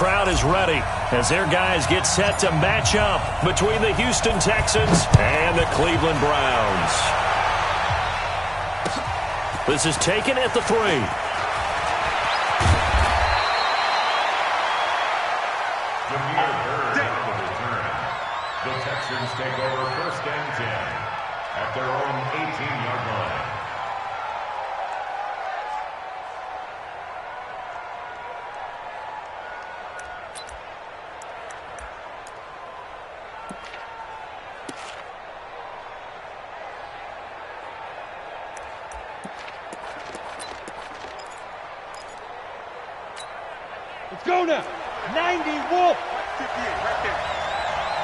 crowd is ready as their guys get set to match up between the Houston Texans and the Cleveland Browns. This is taken at the 3. The Texans take over 1st and 10 at their own 18-yard line. Let's go now. 90 Wolf. 58 right there.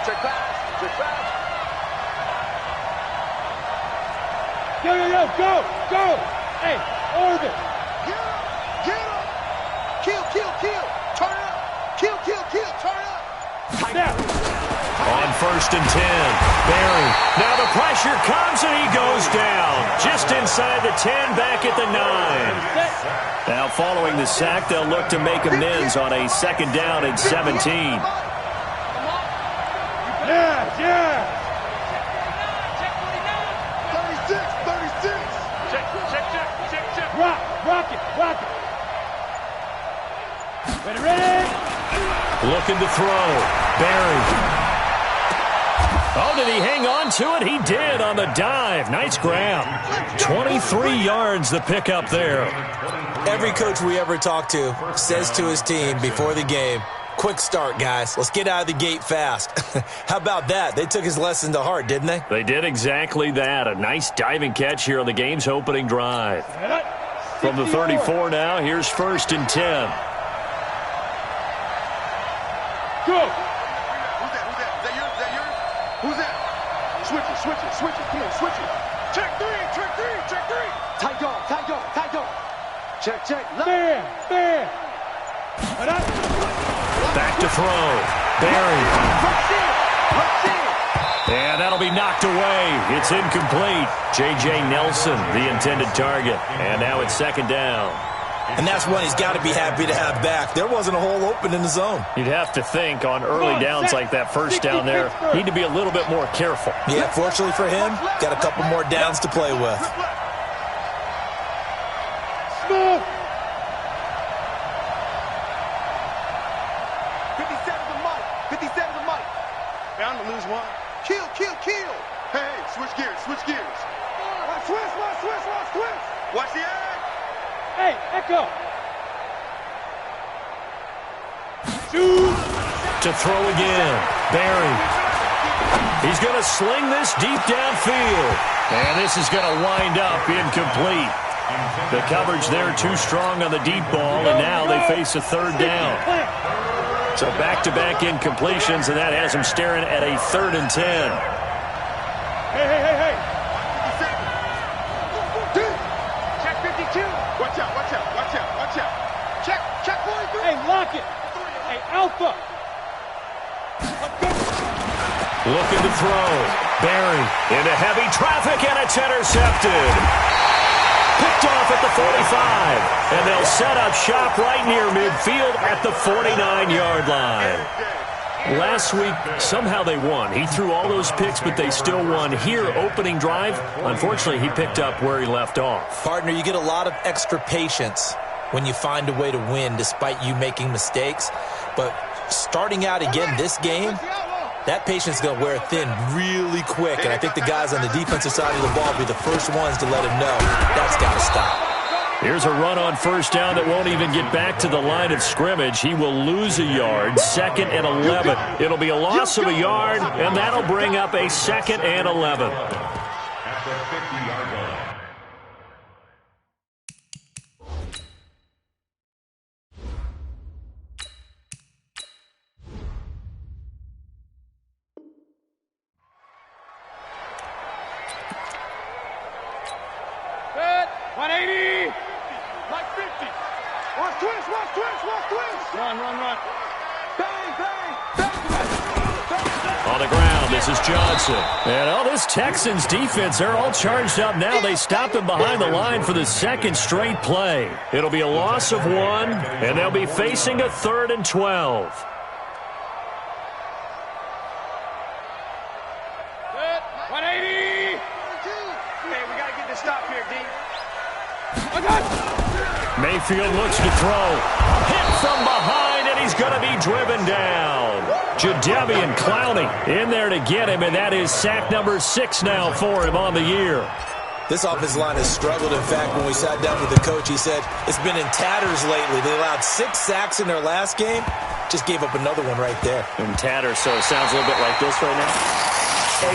Check back. Check back. Yo, yo, yo, go, go. Hey, orbit. Get up. Get up. Kill, kill, kill. Turn up. Kill, kill, kill. Turn up. Snap. On 1st and 10, Barry. Now the pressure comes and he goes down. Just inside the 10, back at the 9. Now following the sack, they'll look to make amends on a 2nd down and 17. Yeah, yeah. 36. Check. Rock it. Ready. Looking to throw. Barry. Oh, did he hang on to it? He did on the dive. Nice grab. 23 yards the pickup there. Every coach we ever talk to says to his team before the game, quick start, guys. Let's get out of the gate fast. How about that? They took his lesson to heart, didn't they? They did exactly that. A nice diving catch here on the game's opening drive. From the 34 now, here's 1st and 10. Go. Who's that? Is that yours? Who's that? Switch it. Come on, switch it. Check three. Tight dog. Check. Bam. Back to throw. Barry. And that'll be knocked away. It's incomplete. J.J. Nelson, the intended target. And now it's 2nd down. And that's one he's got to be happy to have back. There wasn't a hole open in the zone. You'd have to think on early downs like that 1st down there, need to be a little bit more careful. Yeah, fortunately for him, got a couple more downs to play with. Smooth. 57 to Mike. Bound to lose one. Kill. Hey, switch gears. Switch. Watch the egg. Hey, Echo. Shoot. To throw again. Barry. He's going to sling this deep downfield. And this is going to wind up incomplete. The coverage there too strong on the deep ball, and now they face a 3rd down. So back-to-back incompletions, and that has them staring at a 3rd and 10. Hey. Check 52. Watch out. Check 43. Hey, lock it. Hey, Alpha. Looking to throw. Barry into heavy traffic, and it's intercepted. Picked off at the 45. And they'll set up shop right near midfield at the 49-yard line. Last week, somehow they won. He threw all those picks, but they still won. Here, opening drive, unfortunately, he picked up where he left off. Partner, you get a lot of extra patience when you find a way to win despite you making mistakes. But starting out again this game, that patience is going to wear thin really quick. And I think the guys on the defensive side of the ball will be the first ones to let him know that's got to stop. Here's a run on 1st down that won't even get back to the line of scrimmage. He will lose a yard, 2nd and 11. It'll be a loss of a yard, and that'll bring up a 2nd and 11. At the 50-yard line. Good. 180. Like 50. Watch twist. Run. Bang. On the ground, this is Johnson. And all this Texans defense, they're all charged up now. They stopped him behind the line for the second straight play. It'll be a loss of 1, and they'll be facing a 3rd and 12. Mayfield looks to throw. Hit from behind, and he's going to be driven down. Jadeveon Clowney in there to get him, and that is sack number 6 now for him on the year. This offensive line has struggled. In fact, when we sat down with the coach, he said it's been in tatters lately. They allowed 6 sacks in their last game. Just gave up another one right there. In tatters, so it sounds a little bit like this right now.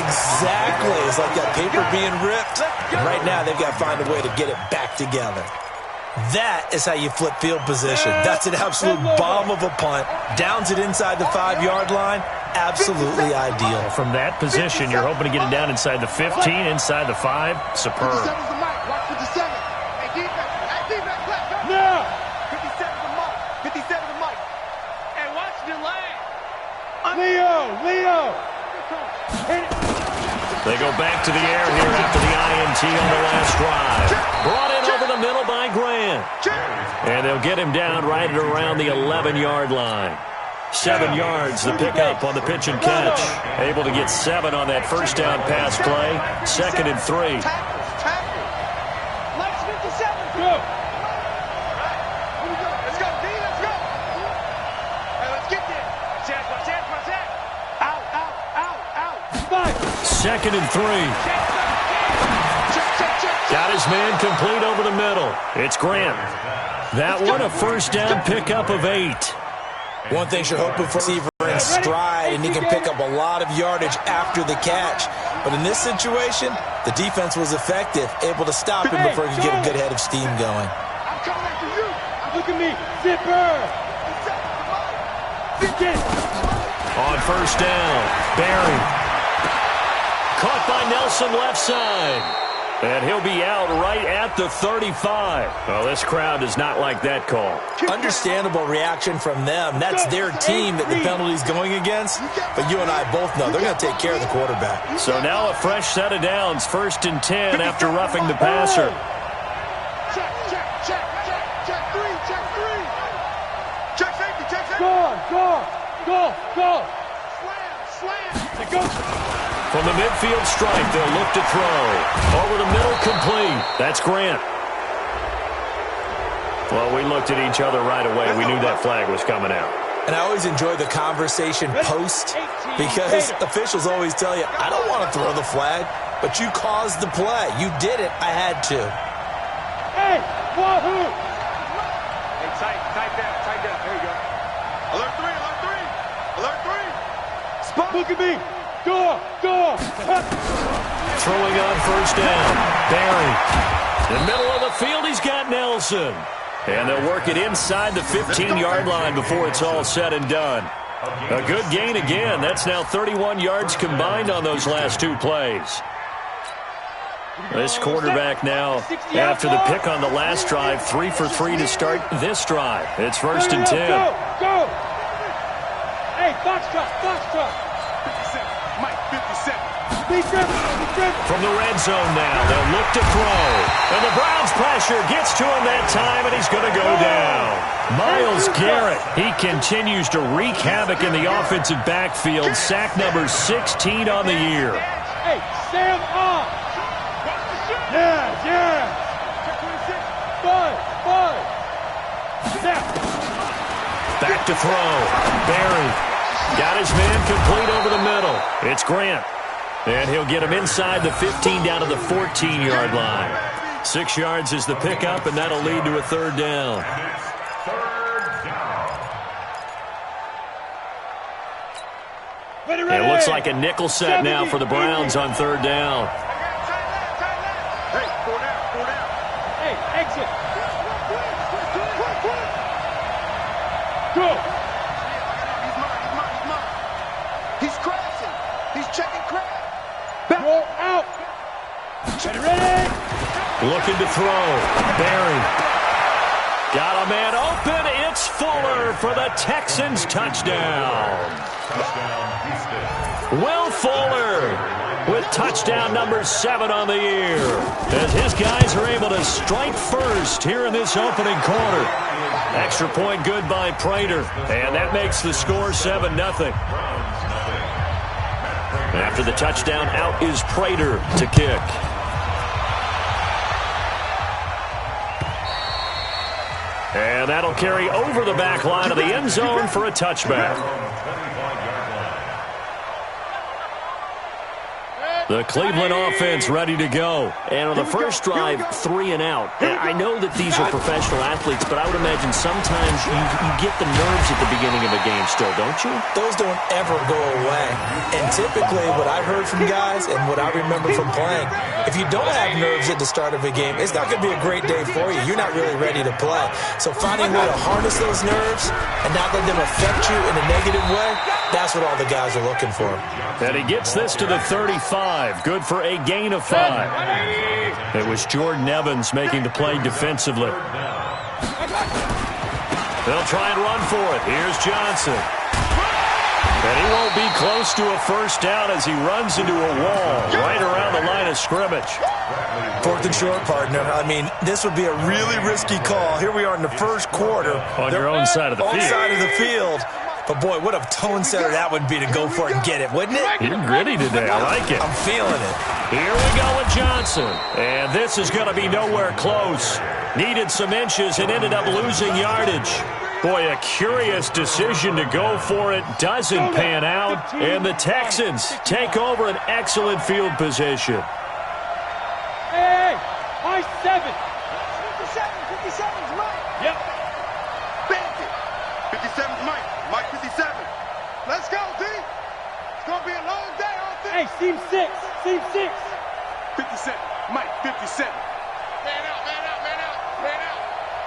Exactly. It's like that paper being ripped. And right now, they've got to find a way to get it back together. That is how you flip field position. That's an absolute bomb of a punt. Downs it inside the 5-yard line. Absolutely ideal. From that position, you're hoping to get it down inside the 15, inside the 5. Superb. 57's the mic. Watch 57. Hey, defense. Hey, defense. Let's go. Now. 57's the mic. 57's the mic. Hey, watch the line. Leo. They go back to the air here after the INT on the last drive. Brought in over the middle by Grant. And they'll get him down right at around the 11-yard line. 7 yards, the pickup on the pitch and catch. Able to get 7 on that first down pass play. 2nd and 3. Let's 57. Go. Let's go, D. Let's go. Hey, let's get there. Watch that. Out. 2nd and 3. Got his man complete over the middle. It's Grant. That one a first down pickup of 8. One thing you're hoping for, receiver in stride, and he can pick up a lot of yardage after the catch. But in this situation, the defense was effective, able to stop him before he could get a good head of steam going. I'm coming after you. Look at me. Zipper. On first down, Barry. Caught by Nelson left side. And he'll be out right at the 35. Well, this crowd does not like that call. Understandable reaction from them. That's their team that the penalty's going against. But you and I both know they're going to take care of the quarterback. So now a fresh set of downs. 1st and 10 after roughing the passer. Check 3. Check safety. Go. Slam. From the midfield stripe, they'll look to throw. Over the middle, complete. That's Grant. Well, we looked at each other right away. We knew that flag was coming out. And I always enjoy the conversation post because officials always tell you, I don't want to throw the flag, but you caused the play. You did it. I had to. Hey, wahoo! Hey, tight down. There you go. Alert 3. Spot. Look at me. Go. Throwing on first down. Barry. In the middle of the field, he's got Nelson. And they'll work it inside the 15-yard line before it's all said and done. A good gain again. That's now 31 yards combined on those last 2 plays. This quarterback now, after the pick on the last drive, 3 for 3 to start this drive. It's 1st and 10. Go. Hey, box truck. 57. Mike, 57. From the red zone now, they'll look to throw. And the Browns' pressure gets to him that time, and he's going to go down. Myles Garrett, he continues to wreak havoc in the offensive backfield. Sack number 16 on the year. Hey, stand up. Yeah. Five. Back to throw. Barry got his man complete over the middle. It's Grant. And he'll get him inside the 15 down to the 14-yard line. 6 yards is the pickup, and that'll lead to a 3rd down. It looks like a nickel set now for the Browns on 3rd down. Hey, 4 down. Hey, exit. Go. He's crashing. He's checking crash. Go out. Ready. Looking to throw. Barry. Got a man open. It's Fuller for the Texans touchdown. Will Fuller with touchdown number 7 on the year, as his guys are able to strike first here in this opening quarter. Extra point good by Prater, and that makes the score 7-0. After the touchdown, out is Prater to kick. And that'll carry over the back line of the end zone for a touchback. The Cleveland offense ready to go. And on the first drive, 3 and out. I know that these are professional athletes, but I would imagine sometimes you get the nerves at the beginning of a game still, don't you? Those don't ever go away. And typically what I've heard from guys and what I remember from playing, if you don't have nerves at the start of a game, it's not going to be a great day for you. You're not really ready to play. So finding a way to harness those nerves and not let them affect you in a negative way, that's what all the guys are looking for. And he gets this to the 35. Good for a gain of 5. It was Jordan Evans making the play defensively. They'll try and run for it. Here's Johnson. And he won't be close to a first down as he runs into a wall right around the line of scrimmage. 4th and short, partner. I mean, this would be a really risky call. Here we are in the first quarter. On your own side of the field. On side of the field. But, boy, what a tone setter that would be to go for it and get it, wouldn't it? You're gritty today. I like it. I'm feeling it. Here we go with Johnson. And this is going to be nowhere close. Needed some inches and ended up losing yardage. Boy, a curious decision to go for it. Doesn't pan out. And the Texans take over an excellent field position. Hey, my 7. 57's Mike. Yep. Bandit. 57's Mike. Mike 57. Let's go, D. It's going to be a long day on this. Hey, seam 6. Seam 6. 57. Mike 57. Man out, man out, man out, man out.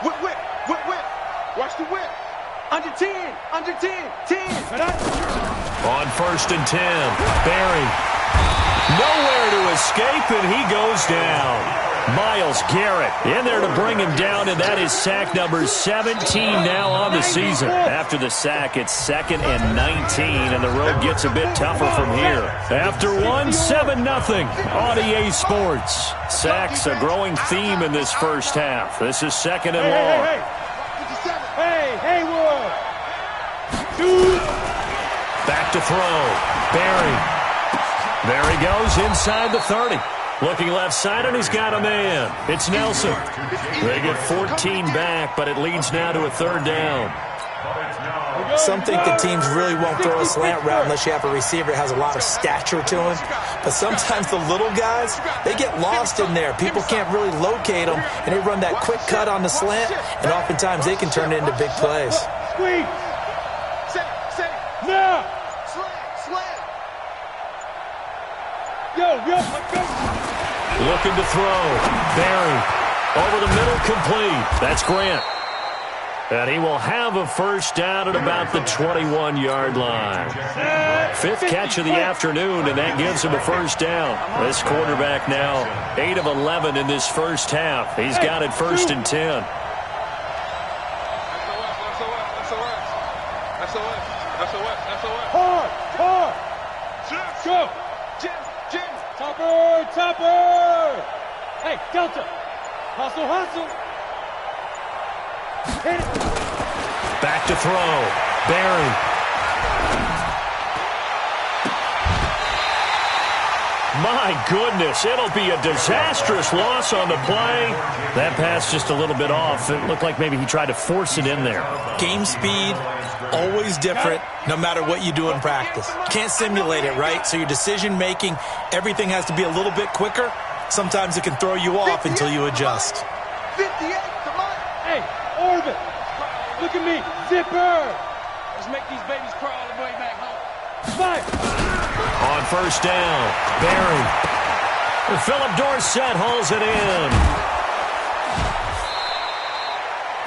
Whip, whip, whip, whip. Watch the whip. Under 10, under 10, 10. On 1st and 10, Barry. Nowhere to escape, and he goes down. Myles Garrett in there to bring him down, and that is sack number 17 now on the season. After the sack, it's 2nd and 19, and the road gets a bit tougher from here. After one, 7-0 on EA Sports. Sacks a growing theme in this first half. This is 2nd and long. Hey, Haywood. 2. Back to throw. Barry. There he goes inside the 30. Looking left side, and he's got a man. It's Nelson. They get 14 back, but it leads now to a 3rd down. Some think the teams really won't throw a slant route unless you have a receiver that has a lot of stature to him. But sometimes the little guys, they get lost in there. People can't really locate them, and they run that quick cut on the slant, and oftentimes they can turn it into big plays. Squeeze. Now. Slam. Yo, let's go. Looking to throw. Barry. Over the middle, complete. That's Grant. And he will have a first down at about the 21-yard line. 5th catch of the afternoon, and that gives him a first down. This quarterback now 8 of 11 in this first half. He's got it 1st and 10. Hard. Go. Jim. Topper. Hey, Delta. Hustle. Hit it. Back to throw. Barry. My goodness, it'll be a disastrous loss on the play. That pass just a little bit off. It looked like maybe he tried to force it in there. Game speed, always different, no matter what you do in practice. You can't simulate it, right? So your decision-making, everything has to be a little bit quicker. Sometimes it can throw you off until you adjust. 58, come on. Hey, Orbit. Look at me. Zipper. Let's make these babies crawl all the way back home. 5. On first down, Barry. And Philip Dorsett hauls it in.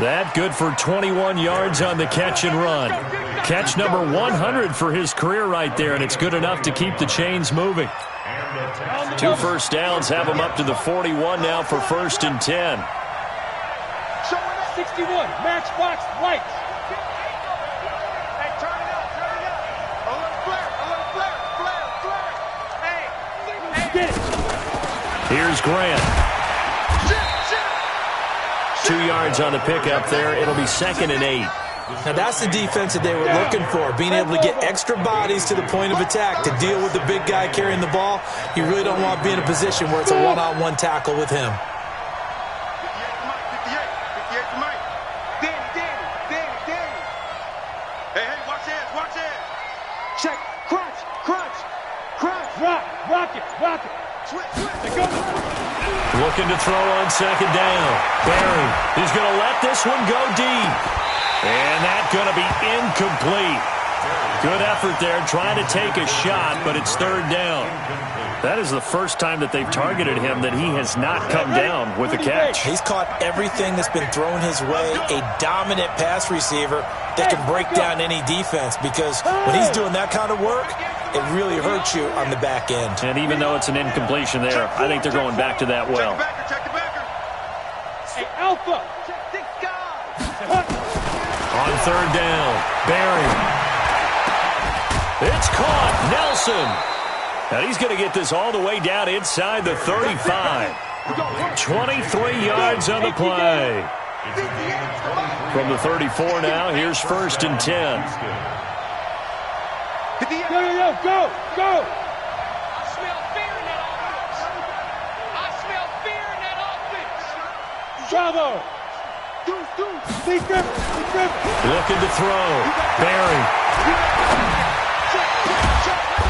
That good for 21 yards on the catch and run. Catch number 100 for his career right there, and it's good enough to keep the chains moving. 2 first downs have him up to the 41 now for 1st and 10. 61, matchbox lights. Here's Grant. 2 yards on the pickup there. It'll be 2nd and 8. Now, that's the defense that they were looking for, being able to get extra bodies to the point of attack to deal with the big guy carrying the ball. You really don't want to be in a position where it's a one-on-one tackle with him. 58 to Mike. Danny. Hey, watch this. Check. Crunch. Rock it. Switch. Go. Looking to throw on 2nd down. Barry, he's going to let this one go deep. And that's going to be incomplete. Good effort there, trying to take a shot, but it's 3rd down. That is the first time that they've targeted him that he has not come down with a catch. He's caught everything that's been thrown his way, a dominant pass receiver that can break down any defense, because when he's doing that kind of work, it really hurts you on the back end. And even though it's an incompletion there, I think they're going back to that well. Check the backer. Hey, Alpha. Check this guy. On 3rd down, Barry. It's caught. Nelson. Now he's going to get this all the way down inside the 35. 23 yards on the play. From the 34 now, here's 1st and 10. Go. I smell fear in that offense. Bravo. Steve Griffin. Looking to throw. Barry.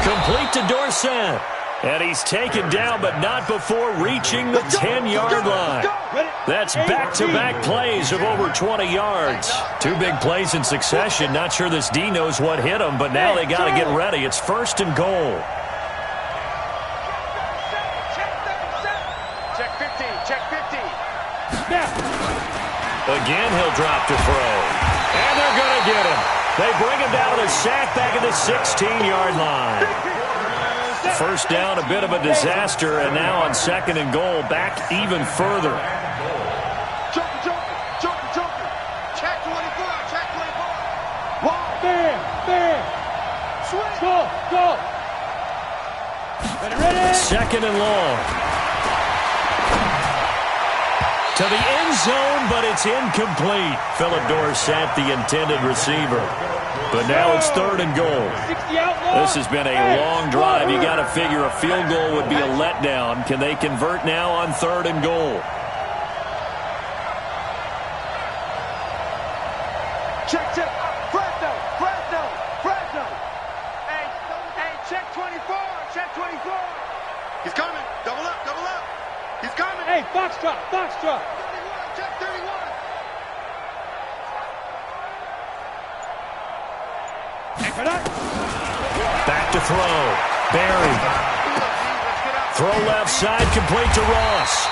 Complete to Dorsett. And he's taken down, but not before reaching the 10-yard line. That's back-to-back plays of over 20 yards. 2 big plays in succession. Not sure this D knows what hit him, but now they got to get ready. It's 1st and goal. Check 50. Again, he'll drop to throw. And they're going to get him. They bring him down to the sack back at the 16-yard line. 1st down, a bit of a disaster, and now on 2nd and goal, back even further. Joker. Check 24. Bam. Switch. Go. Ready. 2nd and long. To the end zone, but it's incomplete. Philip Dorsett, the intended receiver. But now it's 3rd and goal. This has been a long drive. You got to figure a field goal would be a letdown. Can they convert now on 3rd and goal? Check. Fresno. Hey, check 24. He's coming. Double up. He's coming. Hey, Foxtrot. 31. Check 31. Back to throw. Barry. Throw left side, complete to Ross.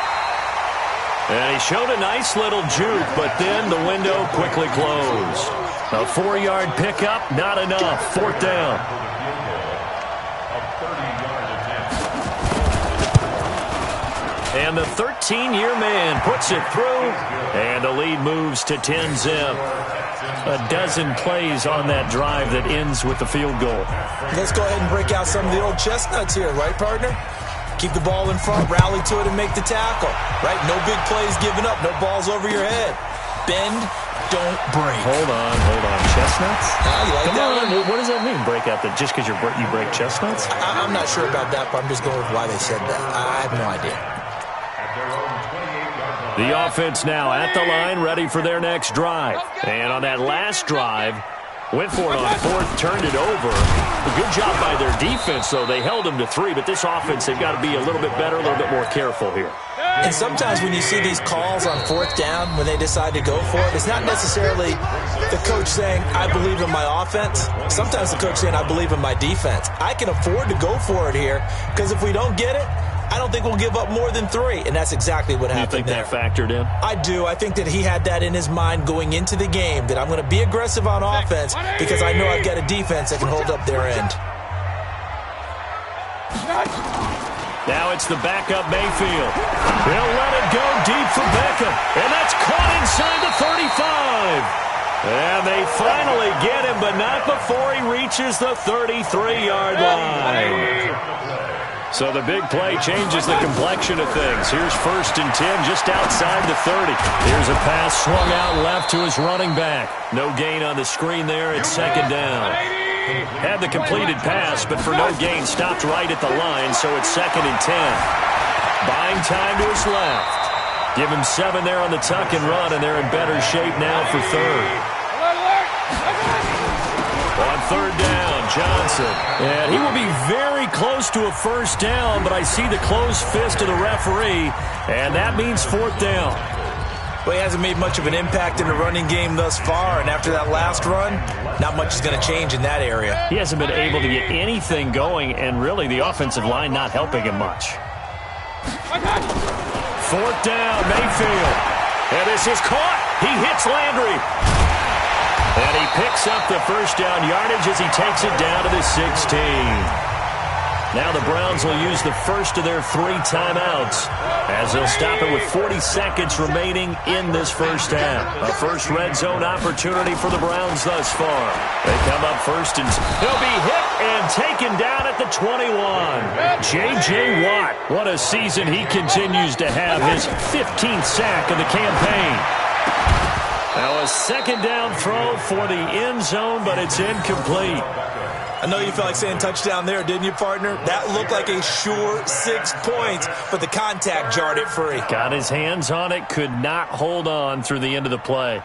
And he showed a nice little juke, but then the window quickly closed. A 4-yard pickup, not enough. 4th down. And the 13-year man puts it through, and the lead moves to 10-zip. A dozen plays on that drive that ends with the field goal. Let's go ahead and break out some of the old chestnuts here, right, partner? Keep the ball in front, rally to it, and make the tackle, right? No big plays given up, no balls over your head. Bend, don't break. Hold on. Chestnuts? You like Come that on, one? what does that mean, break out? Just because you break chestnuts? I'm not sure about that, but I'm just going with why they said that. I have no idea. The offense now at the line, ready for their next drive. And on that last drive, went for it on 4th, turned it over. A good job by their defense, though. They held them to 3, but this offense, they've got to be a little bit better, a little bit more careful here. And sometimes when you see these calls on 4th down, when they decide to go for it, it's not necessarily the coach saying, I believe in my offense. Sometimes the coach saying, I believe in my defense. I can afford to go for it here, because if we don't get it, I don't think we'll give up more than 3, and that's exactly what happened there. You think that factored in? I do. I think that he had that in his mind going into the game, that I'm going to be aggressive on offense because I know I've got a defense that can hold up their end. Now it's the backup Mayfield. He'll let it go deep for Beckham, and that's caught inside the 35. And they finally get him, but not before he reaches the 33-yard line. So the big play changes the complexion of things. Here's 1st and 10 just outside the 30. Here's a pass swung out left to his running back. No gain on the screen there. It's 2nd down. Had the completed pass, but for no gain, stopped right at the line, so it's 2nd and 10. Buying time to his left. Give him 7 there on the tuck and run, and they're in better shape now for 3rd. On 3rd down, Johnson. And he will be very close to a 1st down, but I see the closed fist of the referee, and that means 4th down. Well, he hasn't made much of an impact in the running game thus far, and after that last run, not much is going to change in that area. He hasn't been able to get anything going, and really the offensive line not helping him much. 4th down, Mayfield. And this is caught. He hits Landry. And he picks up the 1st down yardage as he takes it down to the 16. Now the Browns will use the first of their 3 timeouts as they'll stop it with 40 seconds remaining in this first half. A first red zone opportunity for the Browns thus far. They come up 1st and he'll be hit and taken down at the 21. J.J. Watt, what a season he continues to have. His 15th sack of the campaign. Now a 2nd down throw for the end zone, but it's incomplete. I know you felt like saying touchdown there, didn't you, partner? That looked like a sure 6 points, but the contact jarred it free. Got his hands on it, could not hold on through the end of the play.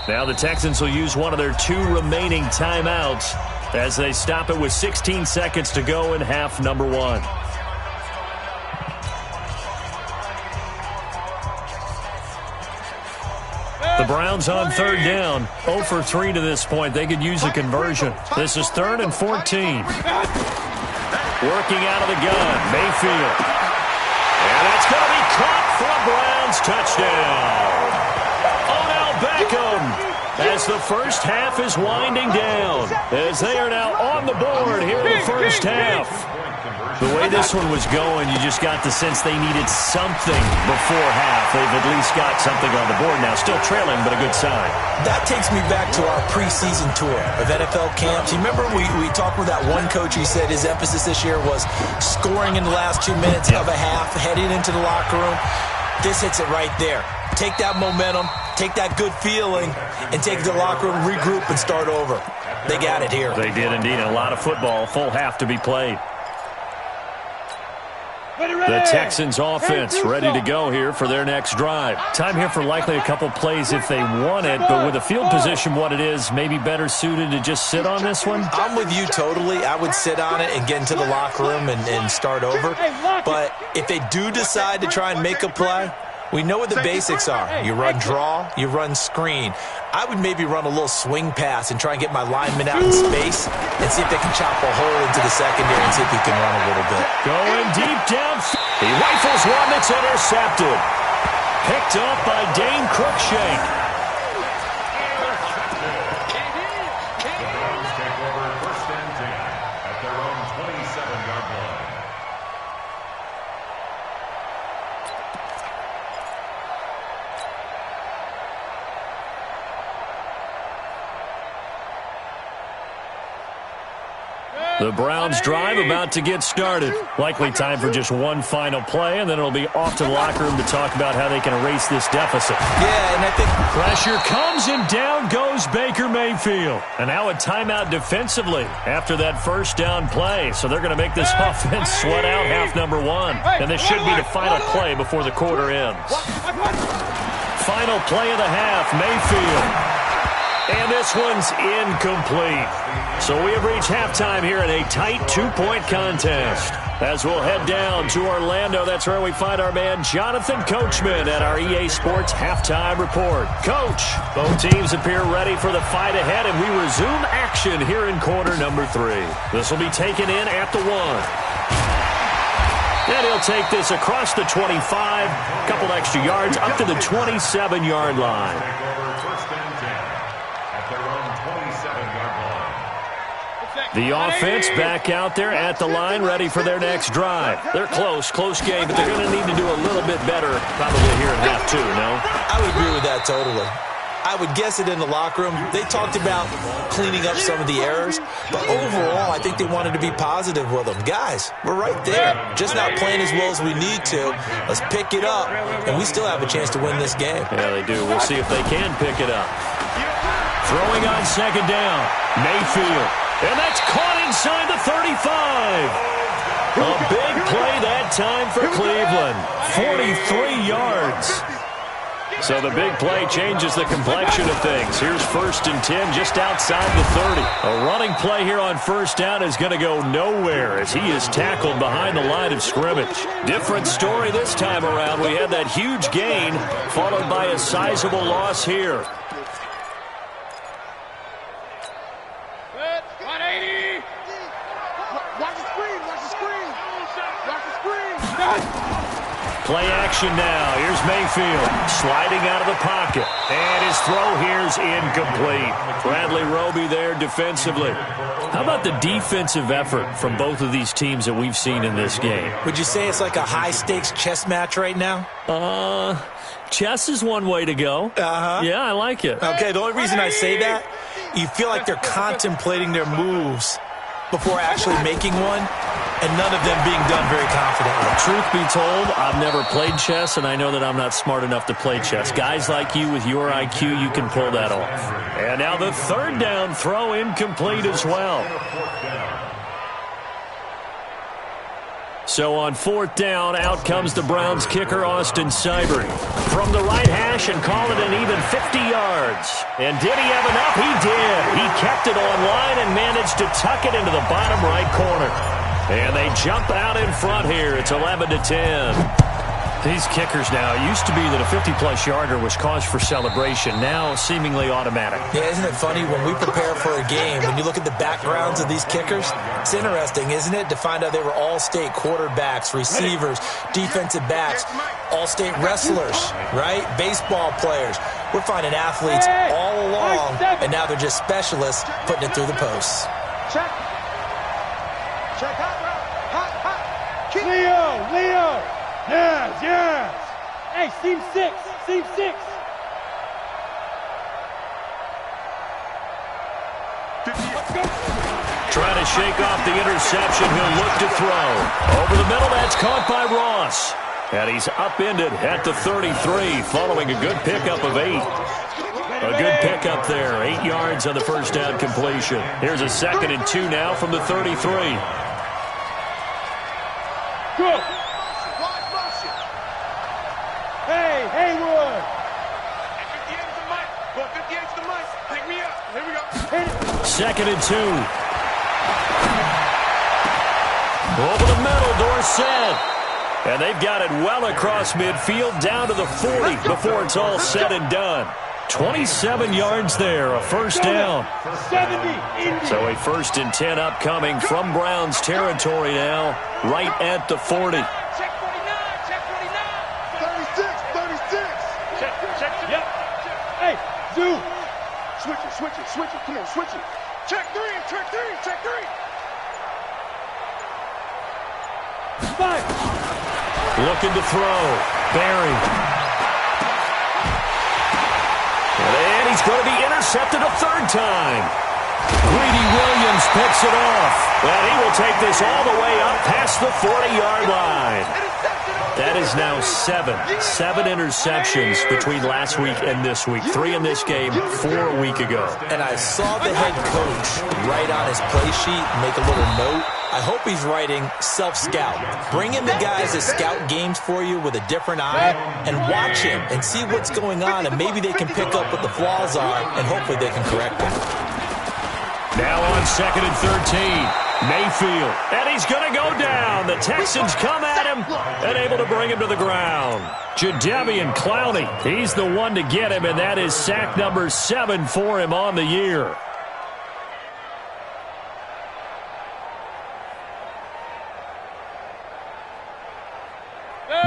Now the Texans will use one of their 2 remaining timeouts as they stop it with 16 seconds to go in half number 1. The Browns on 3rd down, 0 for 3 to this point. They could use a conversion. This is 3rd and 14. Working out of the gun, Mayfield. And that's going to be caught for a Browns touchdown. Odell Beckham as the first half is winding down, as they are now on the board here in the first half. The way this one was going, you just got the sense they needed something before half. They've at least got something on the board now. Still trailing, but a good sign. That takes me back to our preseason tour of NFL camps. You remember we talked with that one coach who said his emphasis this year was scoring in the last 2 minutes of a half, heading into the locker room. This hits it right there. Take that momentum, take that good feeling, and take it to the locker room, regroup, and start over. They got it here. They did indeed. A lot of football, full half to be played. The Texans offense ready to go here for their next drive. Time here for likely a couple plays if they want it, but with the field position what it is, maybe better suited to just sit on this one? I'm with you totally. I would sit on it and get into the locker room and start over. But if they do decide to try and make a play, we know what the basics are. You run draw, you run screen. I would maybe run a little swing pass and try and get my lineman out in space and see if they can chop a hole into the secondary and see if he can run a little bit. Going deep down. He rifles one that's intercepted. Picked up by Dane Cruikshank. The Browns drive about to get started. Likely time for just one final play, and then it'll be off to the locker room to talk about how they can erase this deficit. Yeah, and I think pressure comes, and down goes Baker Mayfield. And now a timeout defensively after that first down play. So they're going to make this offense sweat out half number 1. And this should be the final play before the quarter ends. Final play of the half, Mayfield. And this one's incomplete. So we have reached halftime here in a tight 2-point contest. As we'll head down to Orlando, that's where we find our man Jonathan Coachman at our EA Sports Halftime Report. Coach, both teams appear ready for the fight ahead, and we resume action here in quarter number 3. This will be taken in at the 1. And he'll take this across the 25, a couple extra yards, up to the 27-yard line. The offense back out there at the line, ready for their next drive. They're close game, but they're going to need to do a little bit better probably here in half 2, no? I would agree with that totally. I would guess it in the locker room. They talked about cleaning up some of the errors, but overall, I think they wanted to be positive with them. Guys, we're right there. Just not playing as well as we need to. Let's pick it up, and we still have a chance to win this game. Yeah, they do. We'll see if they can pick it up. Throwing on second down, Mayfield. And that's caught inside the 35. A big play that time for Cleveland. 43 yards. So the big play changes the complexion of things. Here's 1st and 10 just outside the 30. A running play here on first down is going to go nowhere as he is tackled behind the line of scrimmage. Different story this time around. We had that huge gain followed by a sizable loss here. Play action now. Here's Mayfield sliding out of the pocket. And his throw here's incomplete. Bradley Roby there defensively. How about the defensive effort from both of these teams that we've seen in this game? Would you say it's like a high-stakes chess match right now? Chess is one way to go. Yeah, I like it. Okay, the only reason I say that, you feel like they're contemplating their moves before actually making one, and none of them being done very confidently. Truth be told, I've never played chess, and I know that I'm not smart enough to play chess. Guys like you with your IQ, you can pull that off. And now the 3rd down throw incomplete as well. So on 4th down, out comes the Browns kicker, Austin Seibert. From the right hash and call it an even 50 yards. And did he have enough? He did. He kept it on line and managed to tuck it into the bottom right corner. And they jump out in front here. It's 11-10. These kickers now, it used to be that a 50-plus yarder was cause for celebration. Now seemingly automatic. Yeah, isn't it funny when we prepare for a game, when you look at the backgrounds of these kickers, it's interesting, isn't it, to find out they were all-state quarterbacks, receivers, defensive backs, all-state wrestlers, right? Baseball players. We're finding athletes all along, and now they're just specialists putting it through the posts. Check. Check. Hot. Leo. Yes. Hey, seam 6. Let's go. Trying to shake off the interception. He'll look to throw. Over the middle, that's caught by Ross. And he's upended at the 33 following a good pickup of 8. A good pickup there. 8 yards on the first down completion. Here's a 2nd and 2 now from the 33. Go. Hey, Haywood. 58 to the mic. Pick me up. Here we go. 2nd and 2. Over the middle, Dorsett. And they've got it well across midfield down to the 40 before it's all said and done. 27 yards there, a first down. 70. So a 1st and 10 upcoming from Browns territory now, right at the 40. Check 49. 36. Yep. Hey, Zoo. Switch it. Come on, switch it. Check 3. 5. Looking to throw. Barry. And he's going to be intercepted a 3rd time. Greedy Williams picks it off. And he will take this all the way up past the 40-yard line. That is now 7 interceptions between last week and this week. 3 in this game, 4 a week ago. And I saw the head coach write on his play sheet, make a little note. I hope he's writing self-scout. Bring in the guys that scout games for you with a different eye and watch him and see what's going on, and maybe they can pick up what the flaws are, and hopefully they can correct them. Now on 2nd and 13. Mayfield, and he's going to go down. The Texans come at him and able to bring him to the ground. Jadeveon Clowney, he's the one to get him, and that is sack number 7 for him on the year.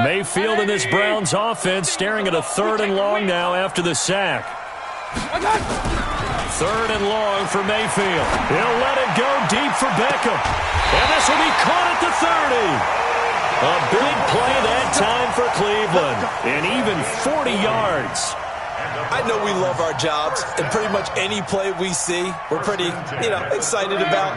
Mayfield in this Browns offense staring at a 3rd and long now after the sack. 3rd and long for Mayfield. He'll let it go deep for Beckham. And this will be caught at the 30. A big play that time for Cleveland. And even 40 yards. I know we love our jobs, and pretty much any play we see, we're pretty, excited about.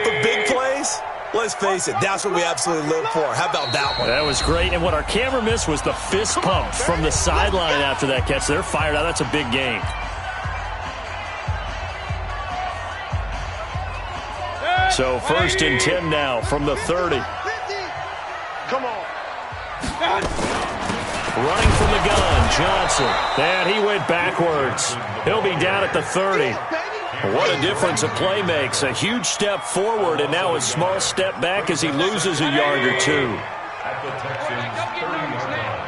But big plays, let's face it, that's what we absolutely live for. How about that one? That was great, and what our camera missed was the fist pump from the sideline after that catch. They're fired out. That's a big game. So 1st and 10 now from the 30. Come on. Running from the gun, Johnson. And he went backwards. He'll be down at the 30. What a difference a play makes. A huge step forward and now a small step back as he loses a yard or two. At the Texans' 30-yard line.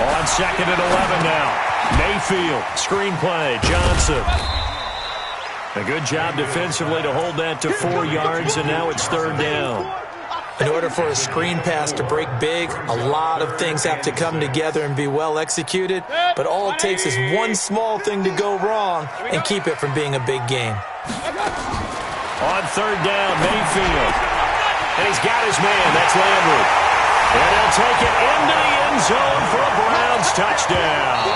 On 2nd and 11 now. Mayfield, screenplay, Johnson. A good job defensively to hold that to 4 yards, and now it's 3rd down. In order for a screen pass to break big, a lot of things have to come together and be well executed, but all it takes is one small thing to go wrong and keep it from being a big game. On 3rd down, Mayfield. And he's got his man. That's Landry. And he'll take it into the end zone for a Browns touchdown.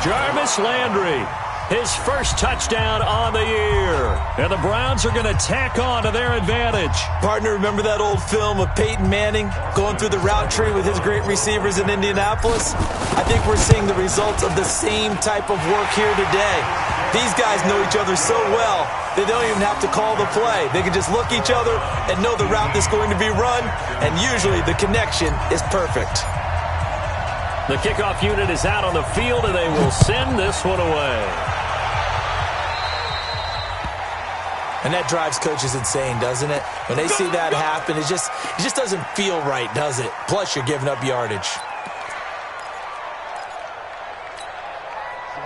Jarvis Landry, his first touchdown on the year. And the Browns are going to tack on to their advantage. Partner, remember that old film of Peyton Manning going through the route tree with his great receivers in Indianapolis? I think we're seeing the results of the same type of work here today. These guys know each other so well, they don't even have to call the play. They can just look each other and know the route that's going to be run, and usually the connection is perfect. The kickoff unit is out on the field, and they will send this one away. And that drives coaches insane, doesn't it? When they see that happen, it just doesn't feel right, does it? Plus, you're giving up yardage.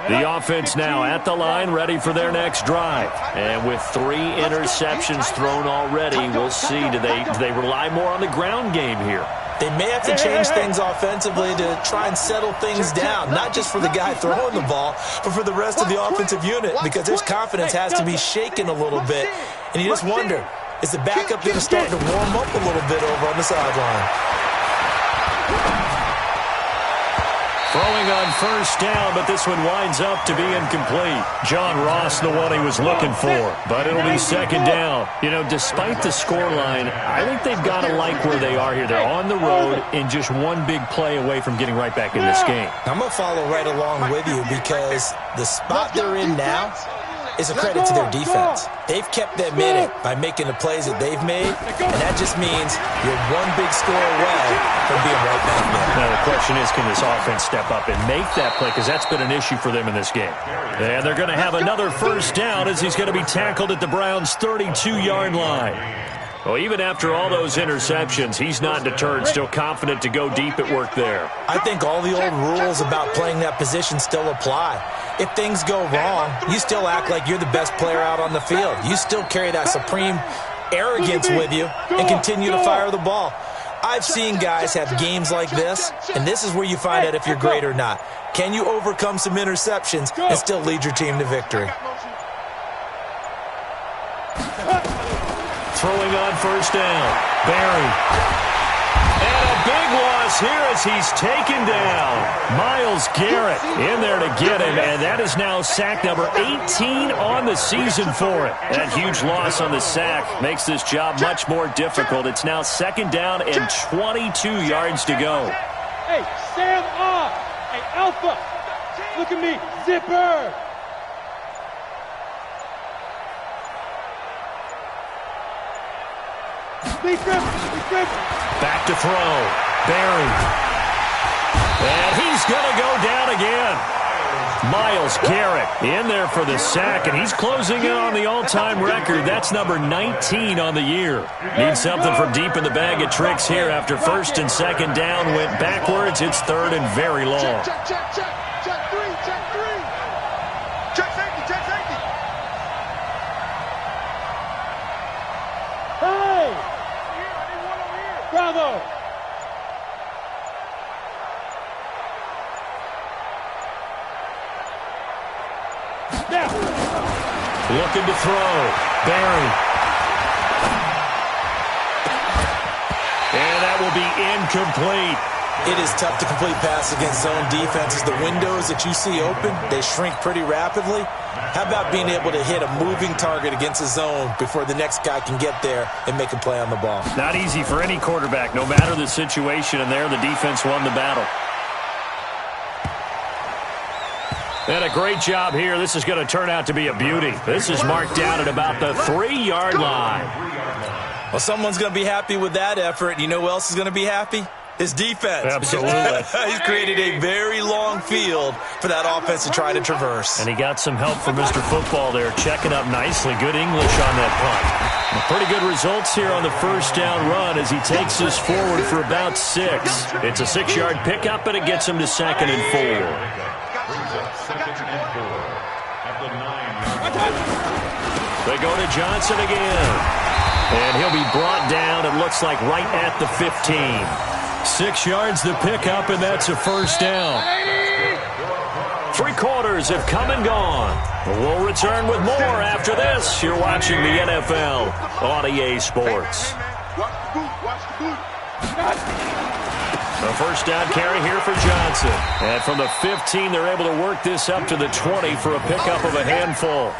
The offense now at the line, ready for their next drive. And with 3 interceptions thrown already, we'll see. Do they rely more on the ground game here? They may have to change things offensively to try and settle things down, not just for the guy throwing the ball, but for the rest of the offensive unit, because his confidence has to be shaken a little bit. And you just wonder, is the backup going to start to warm up a little bit over on the sideline? Throwing on 1st down, but this one winds up to be incomplete. John Ross, the one he was looking for, but it'll be 2nd down. Despite the scoreline, I think they've got to like where they are here. They're on the road and just one big play away from getting right back in this game. I'm going to follow right along with you because the spot they're in now is a credit to their defense. They've kept them in it by making the plays that they've made, and that just means you're one big score away from being right back there. Now the question is, can this offense step up and make that play? Because that's been an issue for them in this game. And they're going to have another 1st down as he's going to be tackled at the Browns' 32-yard line. Well, even after all those interceptions, he's not deterred, still confident to go deep at work there. I think all the old rules about playing that position still apply. If things go wrong, you still act like you're the best player out on the field. You still carry that supreme arrogance with you and continue to fire the ball. I've seen guys have games like this, and this is where you find out if you're great or not. Can you overcome some interceptions and still lead your team to victory? Throwing on 1st down, Barry. And a big loss here as he's taken down. Myles Garrett in there to get him, and that is now sack number 18 on the season for it. That huge loss on the sack makes this job much more difficult. It's now 2nd down and 22 yards to go. Hey, Sam off. Hey, Alpha. Look at me. Zipper. Back to throw. Barry. And he's going to go down again. Myles Garrett in there for the sack, and he's closing in on the all-time record. That's number 19 on the year. Needs something from deep in the bag of tricks here after 1st and 2nd down went backwards. It's 3rd and very long. Check 3. Check safety. Hey! Bravo! Now. Looking to throw. Barry. And that will be incomplete. It is tough to complete passes against zone defenses. The windows that you see open, they shrink pretty rapidly. How about being able to hit a moving target against a zone before the next guy can get there and make a play on the ball? Not easy for any quarterback, no matter the situation, and there the defense won the battle. And a great job here. This is going to turn out to be a beauty. This is marked down at about the 3-yard line. Well, someone's going to be happy with that effort. You know who else is going to be happy? His defense. Absolutely. He's created a very long field for that offense to try to traverse. And he got some help from Mr. Football there, checking up nicely. Good English on that punt. Pretty good results here on the first down run as he takes us forward for about 6. It's a 6-yard pickup, and it gets him to 2nd and 4. They go to Johnson again. And he'll be brought down, it looks like, right at the 15. 6 yards the pickup, and that's a first down. 3 quarters have come and gone. We'll return with more after this. You're watching the NFL on EA Sports. A first down carry here for Johnson. And from the 15, they're able to work this up to the 20 for a pickup of a handful.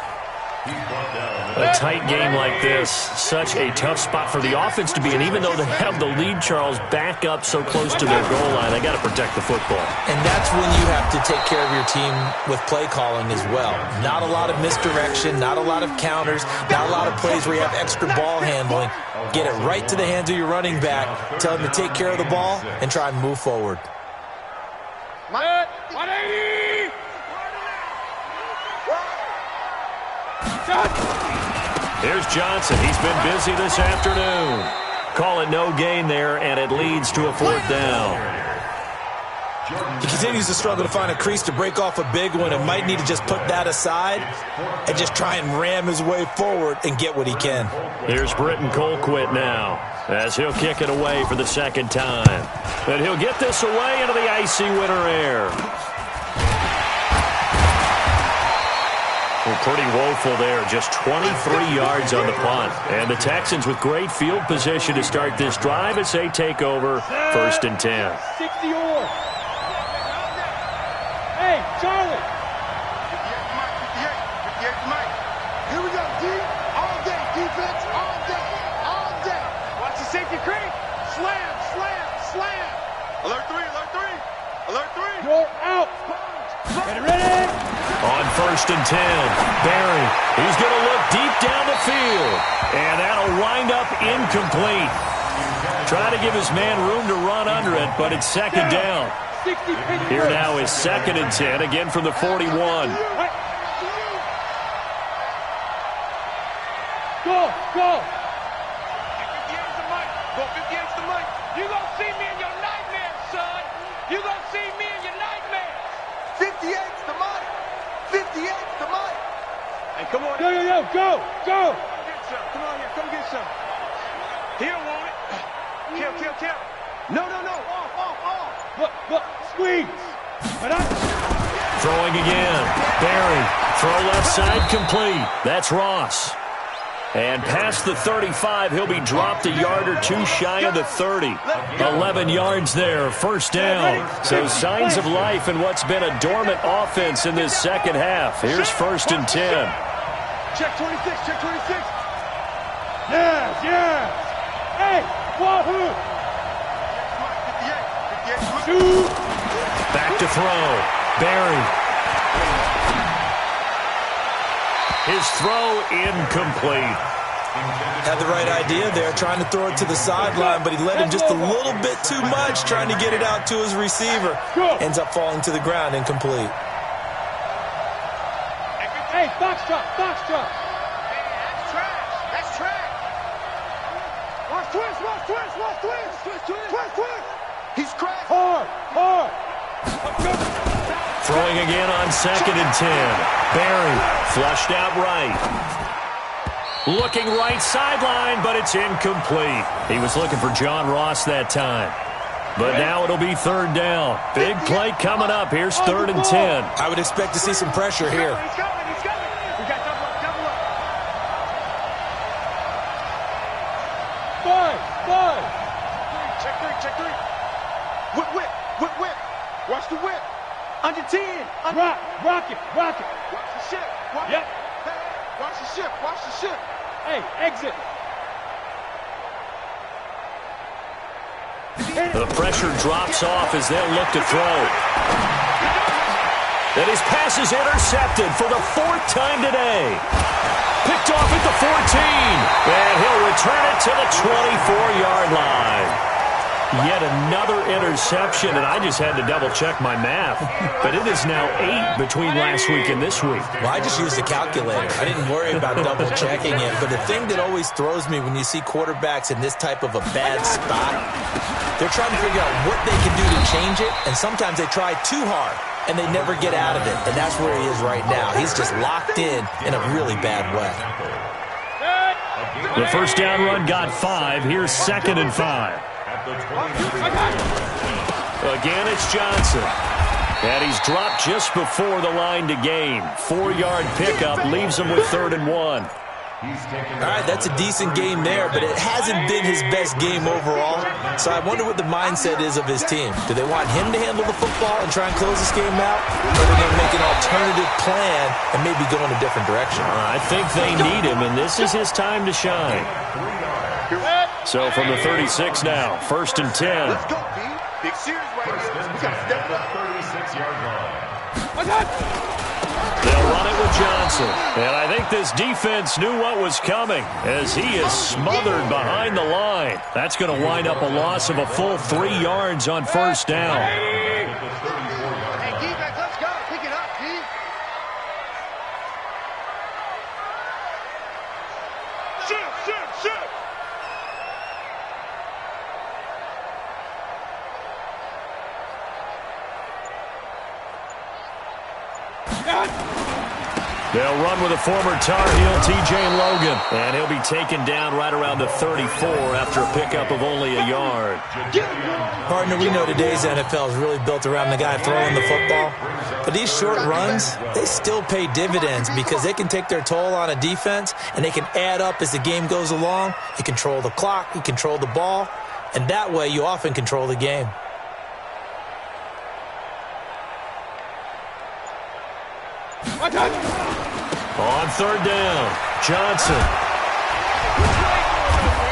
A tight game like this, such a tough spot for the offense to be in. Even though they have the lead, Charles, back up so close to their goal line, they got to protect the football. And that's when you have to take care of your team with play calling as well. Not a lot of misdirection, not a lot of counters, not a lot of plays where you have extra ball handling. Get it right to the hands of your running back, tell him to take care of the ball, and try and move forward. 180! Here's Johnson. He's been busy this afternoon. Call it no gain there, and it leads to a 4th down. He continues to struggle to find a crease to break off a big one and might need to just put that aside and just try and ram his way forward and get what he can. Here's Britton Colquitt now as he'll kick it away for the 2nd time. And he'll get this away into the icy winter air. Well, pretty woeful there. Just 23 yards on the punt. And the Texans with great field position to start this drive as they take over 1st and 10. 60 or. Hey, Charlie. 58, Mike. Here we go, D. All day, defense, all day, all day. Watch the safety creep. Slam, slam, slam. Alert 3, alert 3. Alert 3. You're out. Get ready. On 1st and 10, Barry, he's going to look deep down the field, and that'll wind up incomplete. Trying to give his man room to run under it, but it's 2nd down. Here now is 2nd and 10, again from the 41. Go, go. 58's the mic. Go 58's the mic. You gonna see me in your nightmares, son. You gonna see me in your nightmares. 58's the mic. 58's the mic. Hey, come on. Yo, yo, yo, go, go. Get some. Come on here. Come get some. He don't want it. Kill, kill, kill. No, no, no. Off. Look, squeeze. Throwing again. Barry, throw left side complete. That's Ross. And past the 35, he'll be dropped a yard or 2 shy of the 30. 11 yards there, 1st down. So signs of life in what's been a dormant offense in this 2nd half. Here's 1st and 10. Check 26, check 26. Yes. Hey, wahoo. 58. Shoot. Back to throw. Barry. His throw incomplete. Had the right idea there, trying to throw it to the sideline, but he let him just a little bit too much, trying to get it out to his receiver. Ends up falling to the ground, incomplete. Hey, box drop. That's trash. Watch twist. He's cracked. Hard. Throwing again on 2nd and 10. Barry flushed out right. Looking right sideline, but it's incomplete. He was looking for John Ross that time. But now it'll be 3rd down. Big play coming up. Here's 3rd and 10. I would expect to see some pressure here. He's coming. We got double up. 5. Check three. Whip. 10. Rock it. Watch the ship. Yep. Watch the ship. Watch the ship. Hey, exit. The pressure drops off as they'll look to throw. And his pass is intercepted for the 4th time today. Picked off at the 14. And he'll return it to the 24-yard line. Yet another interception, and I just had to double-check my math. But it is now 8 between last week and this week. Well, I just used a calculator. I didn't worry about double-checking it. But the thing that always throws me when you see quarterbacks in this type of a bad spot, they're trying to figure out what they can do to change it, and sometimes they try too hard, and they never get out of it. And that's where he is right now. He's just locked in a really bad way. The first down run got 5. Here's 2nd and 5. Again, it's Johnson. And he's dropped just before the line to gain. 4-yard pickup leaves him with 3rd and 1. All right, that's a decent game there, but it hasn't been his best game overall. So I wonder what the mindset is of his team. Do they want him to handle the football and try and close this game out? Or are they going to make an alternative plan and maybe go in a different direction? I think they need him, and this is his time to shine. So from the 36 now, 1st and 10. Let's go, B. Big series right here. We got to step it up. 36-yard line. They'll run it with Johnson. And I think this defense knew what was coming as he is smothered behind the line. That's going to wind up a loss of a full 3 yards on 1st down. Hey, defense, let's go. Pick it up, D. Shoot. They'll run with a former Tar Heel, T.J. Logan. And he'll be taken down right around the 34 after a pickup of only a yard. Partner, we know today's NFL is really built around the guy throwing the football. But these short runs, they still pay dividends because they can take their toll on a defense, and they can add up as the game goes along. You control the clock, you control the ball, and that way you often control the game. On 3rd down, Johnson.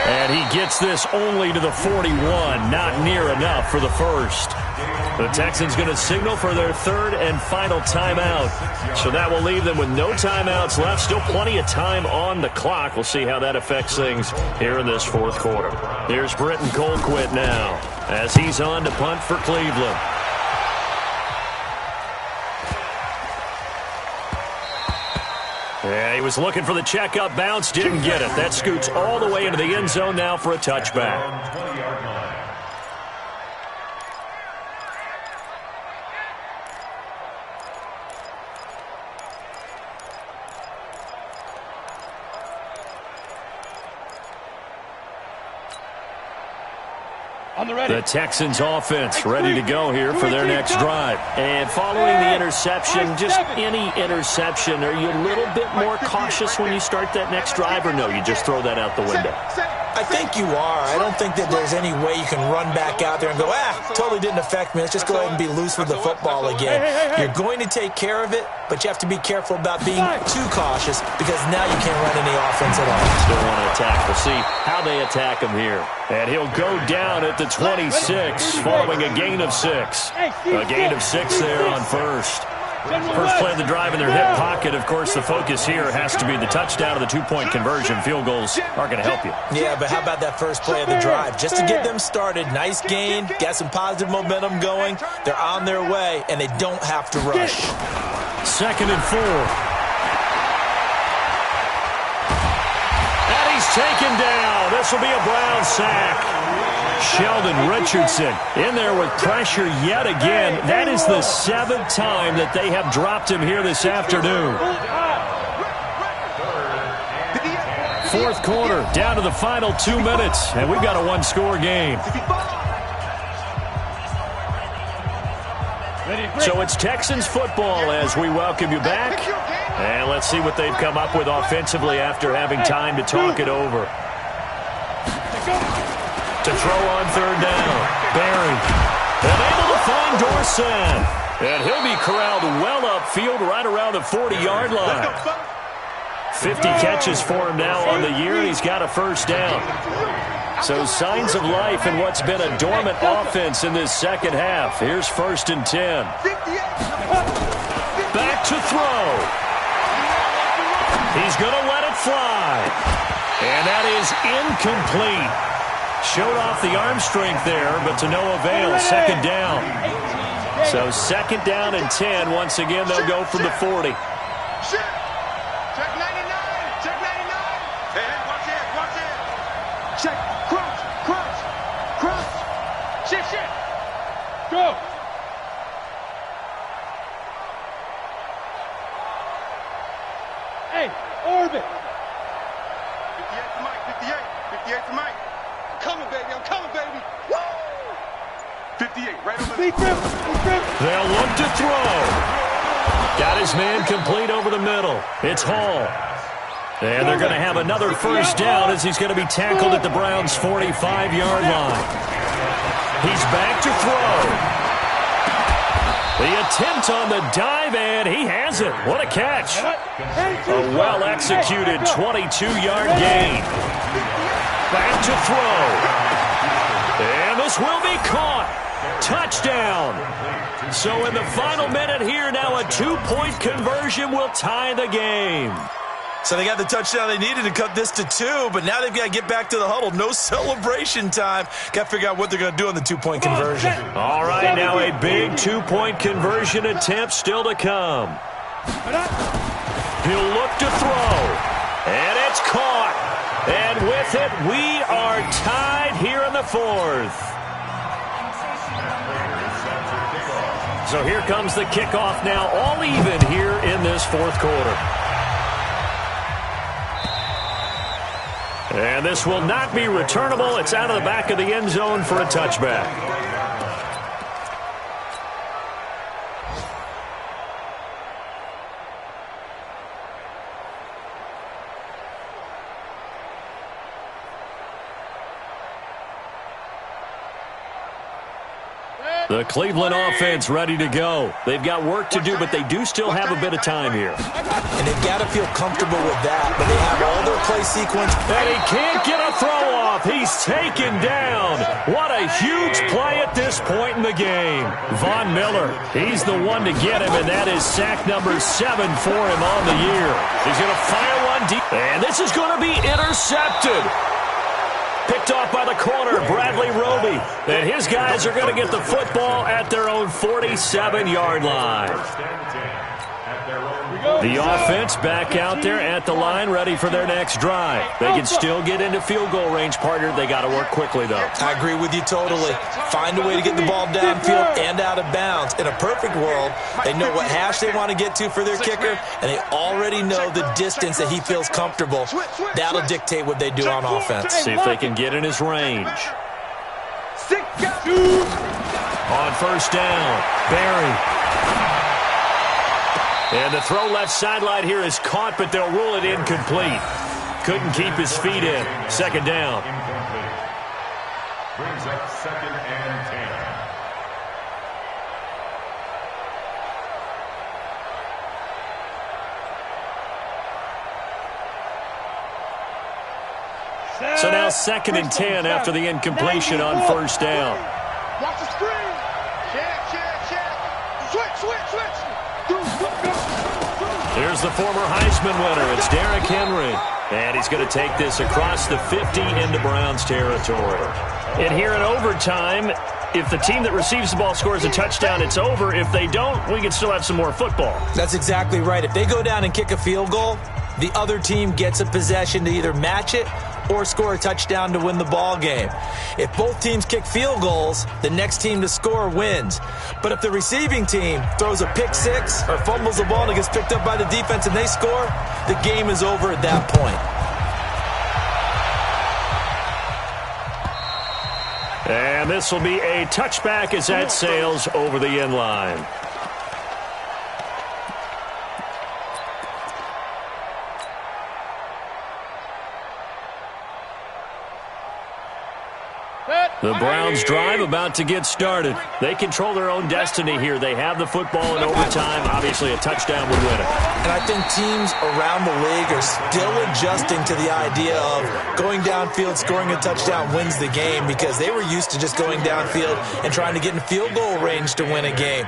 And he gets this only to the 41, not near enough for the first. The Texans going to signal for their 3rd and final timeout. So that will leave them with no timeouts left. Still plenty of time on the clock. We'll see how that affects things here in this 4th quarter. Here's Britton Colquitt now as he's on to punt for Cleveland. Yeah, he was looking for the checkup bounce, didn't get it. That scoots all the way into the end zone now for a touchback. 20-yard line. The Texans offense ready to go here for their next drive. And following the interception, just any interception, are you a little bit more cautious when you start that next drive, or no, you just throw that out the window? I think you are. I don't think that there's any way you can run back out there and go, totally didn't affect me. Let's just go ahead and be loose with the football again. You're going to take care of it, but you have to be careful about being too cautious because now you can't run any offense at all. Still want to attack. We'll see how they attack him here. And he'll go down at the 26 following a gain of 6. A gain of 6 there on 1st. First play of the drive in their hip pocket. Of course, the focus here has to be the touchdown of the 2-point conversion. Field goals aren't going to help you. Yeah, but how about that first play of the drive? Just to get them started, nice gain, got some positive momentum going. They're on their way, and they don't have to rush. 2nd and 4. And he's taken down. This will be a Brown sack. Sheldon Richardson in there with pressure yet again. That is the 7th time that they have dropped him here this afternoon. 4th quarter, down to the final 2 minutes, and we've got a 1-score game. So it's Texans football as we welcome you back. And let's see what they've come up with offensively after having time to talk it over. To throw on 3rd down. Barry. And able to find Dorsett. And he'll be corralled well upfield right around the 40-yard line. 50 catches for him now on the year, and he's got a first down. So signs of life in what's been a dormant offense in this second half. Here's 1st and 10. Back to throw. He's going to let it fly. And that is incomplete. Showed off the arm strength there, but to no avail. 2nd down. So 2nd down and 10. Once again, they'll go from the 40. Check 99. Check 99. Hey, watch it. Watch it. Check. Crunch. Crunch. Crunch. Shit. Go. Hey, orbit. 58 to Mike. 58 to Mike. I'm coming, baby. Woo! 58, right over Be grip. They'll look to throw. Got his man complete over the middle. It's Hall. And they're going to have another first down as he's going to be tackled at the Browns' 45-yard line. He's back to throw. The attempt on the dive, and he has it. What a catch. A well-executed 22-yard gain. Back to throw. And this will be caught. Touchdown. So in the final minute here, now a 2-point conversion will tie the game. So they got the touchdown they needed to cut this to 2, but now they've got to get back to the huddle. No celebration time. Got to figure out what they're going to do on the 2-point conversion. All right, now a big 2-point conversion attempt still to come. He'll look to throw. And it's caught. And with it, we are tied here in the 4th. So here comes the kickoff now, all even here in this 4th quarter. And this will not be returnable. It's out of the back of the end zone for a touchback. The Cleveland offense ready to go. They've got work to do, but they do still have a bit of time here. And they've got to feel comfortable with that, but they have all their play sequence. And he can't get a throw off. He's taken down. What a huge play at this point in the game. Von Miller, he's the one to get him, and that is sack number 7 for him on the year. He's going to fire one deep, and this is going to be intercepted. Picked off by the corner, Bradley Roby. And his guys are going to get the football at their own 47-yard line. The offense back out there at the line, ready for their next drive. They can still get into field goal range, partner. They got to work quickly, though. I agree with you totally. Find a way to get the ball downfield and out of bounds. In a perfect world, they know what hash they want to get to for their kicker, and they already know the distance that he feels comfortable. That'll dictate what they do on offense. See if they can get in his range. On first down, Barry. And the throw left sideline here is caught, but they'll rule it incomplete. Couldn't keep his feet in. 2nd down. Incomplete. Brings up 2nd and 10. So now 2nd and 10 after the incompletion on first down. Watch the screen. Check. Switch. Here's the former Heisman winner. It's Derrick Henry. And he's going to take this across the 50 into Browns territory. And here in overtime, if the team that receives the ball scores a touchdown, it's over. If they don't, we can still have some more football. That's exactly right. If they go down and kick a field goal, the other team gets a possession to either match it or score a touchdown to win the ball game. If both teams kick field goals, the next team to score wins. But if the receiving team throws a pick six or fumbles the ball and it gets picked up by the defense and they score, the game is over at that point. And this will be a touchback as that sails over the end line. The Browns drive about to get started. They control their own destiny here. They have the football in overtime. Obviously, a touchdown would win it. And I think teams around the league are still adjusting to the idea of going downfield, scoring a touchdown wins the game, because they were used to just going downfield and trying to get in field goal range to win a game.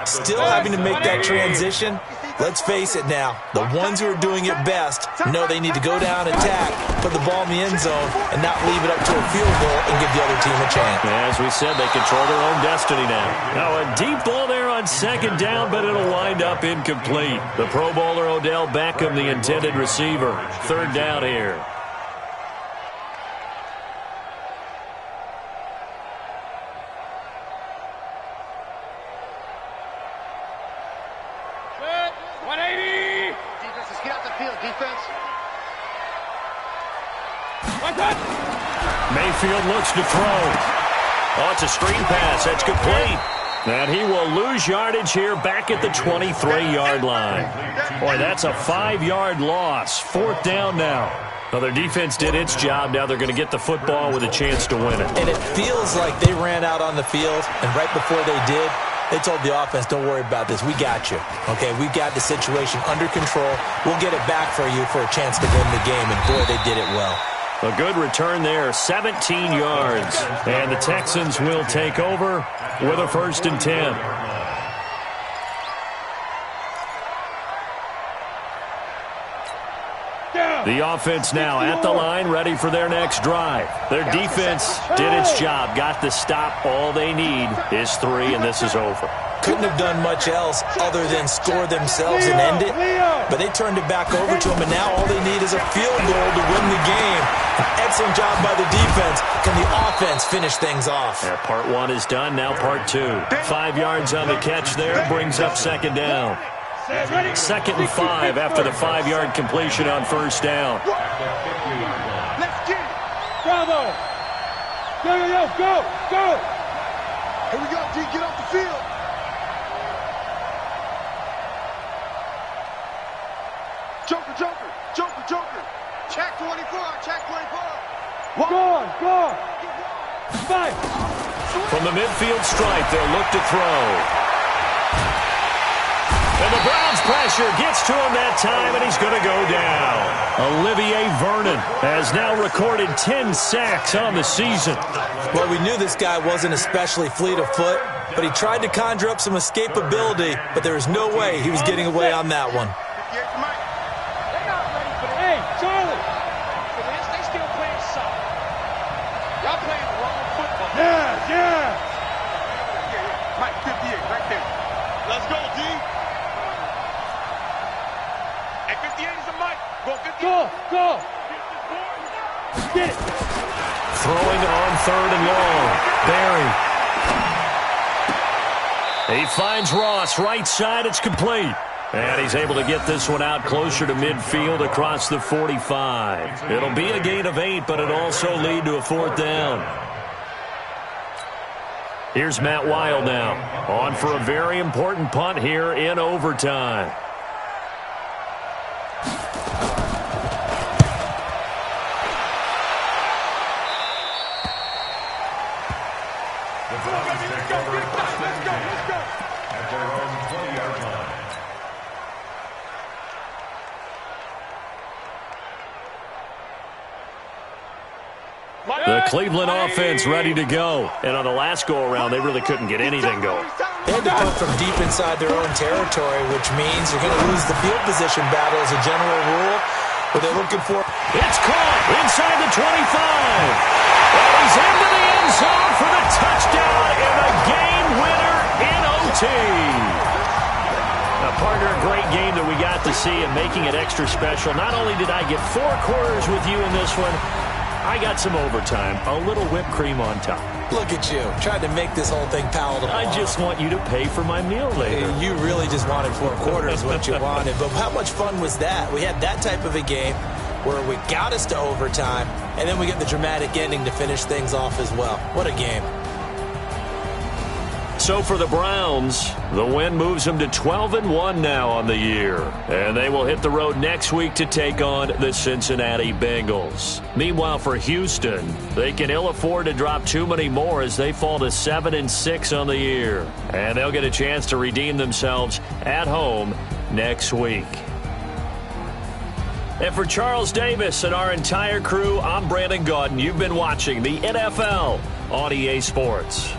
Still having to make that transition. Let's face it now, the ones who are doing it best know they need to go down, attack, put the ball in the end zone, and not leave it up to a field goal and give the other team a chance. As we said, they control their own destiny now. Now a deep ball there on second down, but it'll wind up incomplete. The Pro Bowler Odell Beckham, the intended receiver. Third down here. Mayfield looks to throw. Oh, it's a screen pass. That's complete. And he will lose yardage here back at the 23-yard line. Boy, that's a 5-yard loss. Fourth down now. Well, their defense did its job. Now they're going to get the football with a chance to win it. And it feels like they ran out on the field, and right before they did, they told the offense, don't worry about this. We got you. Okay, we got the situation under control. We'll get it back for you for a chance to win the game. And, boy, they did it well. A good return there, 17 yards. And the Texans will take over with a 1st and 10. The offense now at the line, ready for their next drive. Their defense did its job, got the stop. All they need is 3, and this is over. Couldn't have done much else other than score themselves and end it. But they turned it back over to them, and now all they need is a field goal to win the game. An excellent job by the defense. Can the offense finish things off? Yeah, part 1 is done, now part 2. 5 yards on the catch there, brings up second down. 2nd and 5 after the 5-yard completion on first down. Let's get it. Bravo. Yo, go. Here we go, D. Get off the field. Joker. Check 24. Go on. 5. From the midfield stripe, they'll look to throw. And the Browns pressure gets to him that time, and he's going to go down. Olivier Vernon has now recorded 10 sacks on the season. Well, we knew this guy wasn't especially fleet of foot, but he tried to conjure up some escapability, but there was no way he was getting away on that one. Hey, Charlie. They still playing soft. Y'all playing the wrong football. Yeah. Mike, 58, right there. Let's go, D. Hey, 58 is the mic. Go 58. Go. Get it. Throwing on 3rd and long. Barry. He finds Ross right side. It's complete. And he's able to get this one out closer to midfield across the 45. It'll be a gain of 8, but it'll also lead to a 4th down. Here's Matt Wild now, on for a very important punt here in overtime. The Cleveland offense ready to go. And on the last go-around, they really couldn't get anything going. They had to punt from deep inside their own territory, which means you're going to lose the field position battle as a general rule. What they're looking for. It's caught inside the 25. And he's into the end zone for the touchdown and a game winner in OT. Now, partner, a great game that we got to see and making it extra special. Not only did I get 4 quarters with you in this one, I got some overtime, a little whipped cream on top. Look at you, tried to make this whole thing palatable. I just want you to pay for my meal later. You really just wanted 4 quarters, what you wanted. But how much fun was that? We had that type of a game where we got us to overtime, and then we get the dramatic ending to finish things off as well. What a game. So for the Browns, the win moves them to 12-1 now on the year. And they will hit the road next week to take on the Cincinnati Bengals. Meanwhile, for Houston, they can ill afford to drop too many more as they fall to 7-6 on the year. And they'll get a chance to redeem themselves at home next week. And for Charles Davis and our entire crew, I'm Brandon Gaudin. You've been watching the NFL on EA Sports.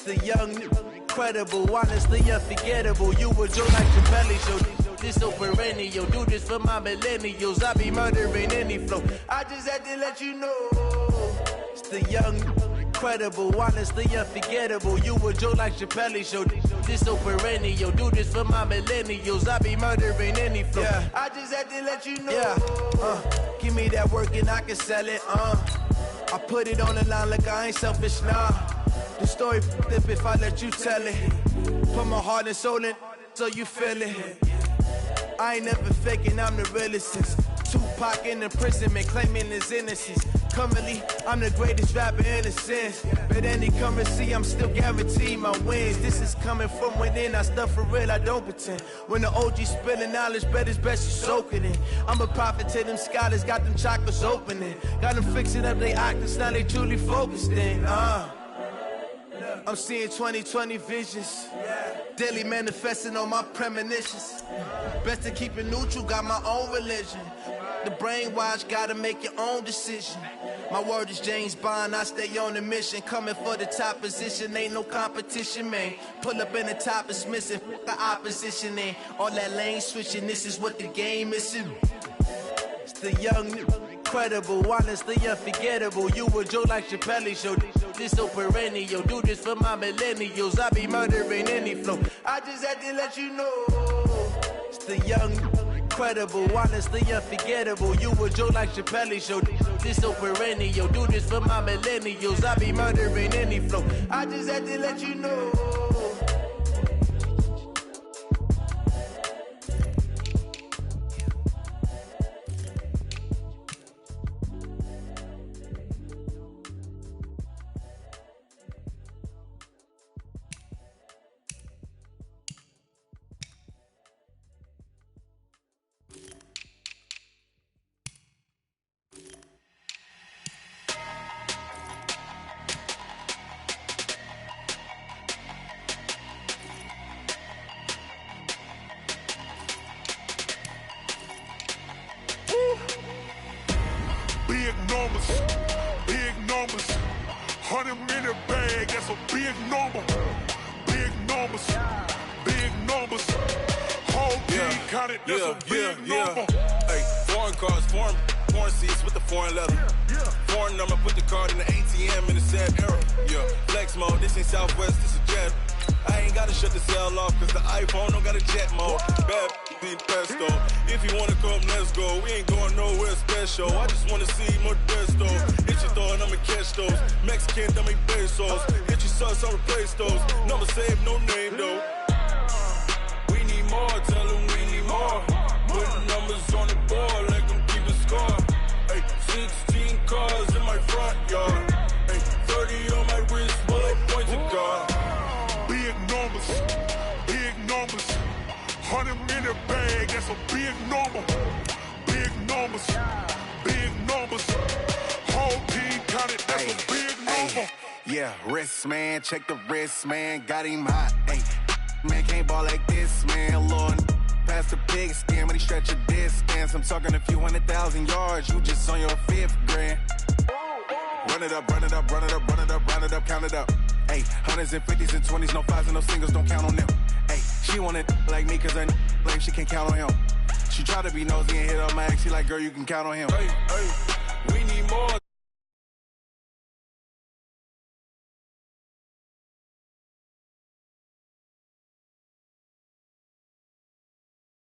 The young, incredible, honestly unforgettable. You were Joe like your belly show. This so perennial. Do this for my millennials. I be murdering any flow. I just had to let you know. It's the young, incredible, honestly unforgettable. You were Joe like Chappelle show. This so perennial. Do this for my millennials. I be murdering any flow. Yeah. I just had to let you know. Yeah. Give me that work and I can sell it. I put it on the line like I ain't selfish, nah. The story flip if I let you tell it. Put my heart and soul in so you feel it. I ain't never faking, I'm the realest since Tupac in imprisonment, claiming his innocence. Currently, I'm the greatest rapper in a sense. But any currency, I'm still guaranteed my wins. This is coming from within, I stuff for real, I don't pretend. When the OG spilling knowledge, bet it's best you soak it in. I'm a prophet to them scholars, got them chakras opening. Got them fixing up they octaves, now they truly focused in. I'm seeing 2020 visions. Daily manifesting on my premonitions. Best to keep it neutral, got my own religion. The brainwash, gotta make your own decision. My word is James Bond, I stay on the mission. Coming for the top position, ain't no competition, man. Pull up in the top is missing, fuck the opposition, man. All that lane switching, this is what the game is. It's the young, incredible, honestly unforgettable. You were Joe like Chappelle show. This so perennial. Do this for my millennials. I be murdering any flow. I just had to let you know. It's the young, incredible, honestly unforgettable. You were Joe like Chappelle show. This so perennial. Do this for my millennials. I be murdering any flow. I just had to let you know. Big numbers, 100 minute bag, that's a big number. Big numbers, whole team counted, that's a big number. Hey, foreign cars, foreign seats with the foreign leather. Foreign number, put the card in the ATM in the sad era. Yeah, flex mode, this ain't Southwest, this is jet. I ain't gotta shut the cell off, cause the iPhone don't got a jet mode. Bad pesto. If you wanna come, let's go. We ain't going nowhere special. I just wanna see Modesto. Hit your thought, I'ma catch those. Mexican, dummy pesos. Hit your sauce, I'll replace those. Number saved, no name though. We need more, tell them we need more. Put numbers on the board, let them keep a score. Hey, 16 cars in my front yard. Hey, 30 on my wrist, bullet points a car. Big numbers, 100 minute bag, that's a big number. Big numbers, whole team counted, that's a big number. Yeah, wrist man, check the wrist man, got him hot. Ay, man can't ball like this, man. Lord, past the pig skin when he stretch a distance. I'm talking a few 100,000 yards, you just on your 5th grand. Run it up, count it up. Ay, hundreds and 50s and 20s, no 5s and no singles, don't count on them. Ay, she want it like me, cause her lame, she can't count on him. She try to be nosy and hit on my ex, she like, girl, you can count on him. Hey, we need more.